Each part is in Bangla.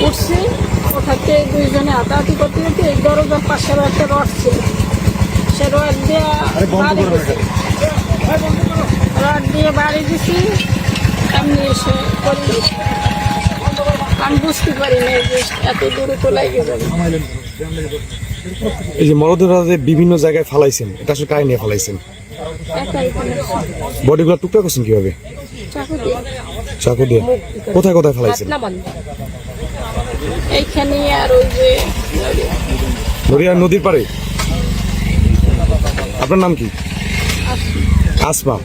উঠছি, ওঠাতে দুইজনে হাতাহাতি করতে করতে এই দরজার পাশে একটা রড ছিল, সে রড দিয়ে বাড়ি দিছি, রড দিয়ে বাড়ি দিছি। এমনি এসে করি, আমি বুঝতে পারি না যে এত দূরে তো লাগে যাবে। এই যে মরদেহটা যে বিভিন্ন জায়গায় ফালাইছেন, এটা আসলে কাহিনী নিয়ে ফালাইছেন? একাই বডিগুলো টুকরা করছেন কিভাবে? চাকু দিয়ে, চাকু দিয়ে। কোথায় কোথায় ফালাইছেন? এইখানে আর ওই যে নড়িয়া নদীর পাড়ে। আপনার নাম কি? আসমা।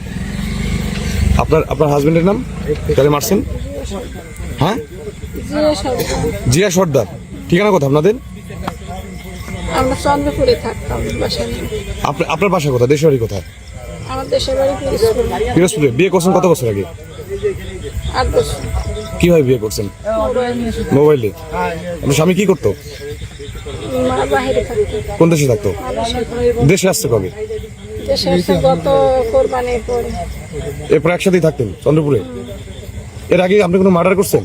আপনার আপনার হাজবেন্ডের নাম? কারে মারছেন? হ্যাঁ, জিয়া সর্দার। ঠিকানা কোথায় আপনাদের? আমরা চন্দ্রপুরে থাকতাম বাসা নিয়ে। আপনার বাসা কোথায়? দেশের বাড়ি কোথায়? আমার দেশের বাড়ি পিরোজপুর। পিরোজপুরে। বিয়ে করছেন কত বছর আগে? 8 বছর। কিভাবে বিয়ে করছেন? মোবাইলে। আপনার স্বামী কি করতো? মা বাইরে থাকতো। কোন দেশে থাকতো? দেশে আসছে কবে? দেশে এসে গত কোরবানির পরে। এরপর একসাথেই থাকতেন চন্দ্রপুরে? এর আগে আপনি কোনো মার্ডার করছেন?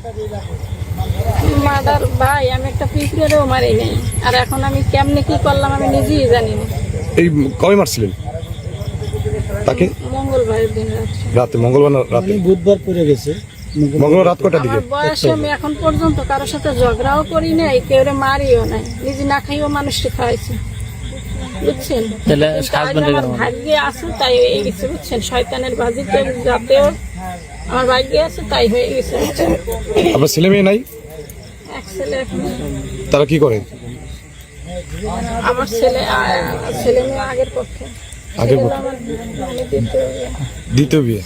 মাদার ভাই, আমি একটা পিঁপড়েও মারি নাই। আর এখন আমি কেমনে কি করলাম আমি নিজেই জানি না। এই কবে মারছিলেন তাকে? মঙ্গলবারের দিন রাতে। মঙ্গলবার রাতে? বুধবার পড়ে গেছে। মঙ্গলবার রাত কটার দিকে? আমার বয়সে আমি এখন পর্যন্ত কারোর সাথে ঝগড়াও করি নাই, কেউ মারিও নাই, নিজে না খাইও মানুষকে খাওয়াইছি, বুঝছেন? আমার ভাগ্যে আছে তাই হয়ে গেছে, বুঝছেন? শয়তানের বাজিতে যাতেও আমার ভাগ্যে আছে তাই হয়ে গেছে, বুঝছেন? আপনার ছেলে মেয়ে নাই? এক ছেলে এখন। তারা কি করে? আমার ছেলে মেয়ে আগের পক্ষে। আগের পক্ষে। ছেলেরা আমার মানে দ্বিতীয় বিয়ে। দ্বিতীয় বিয়ে।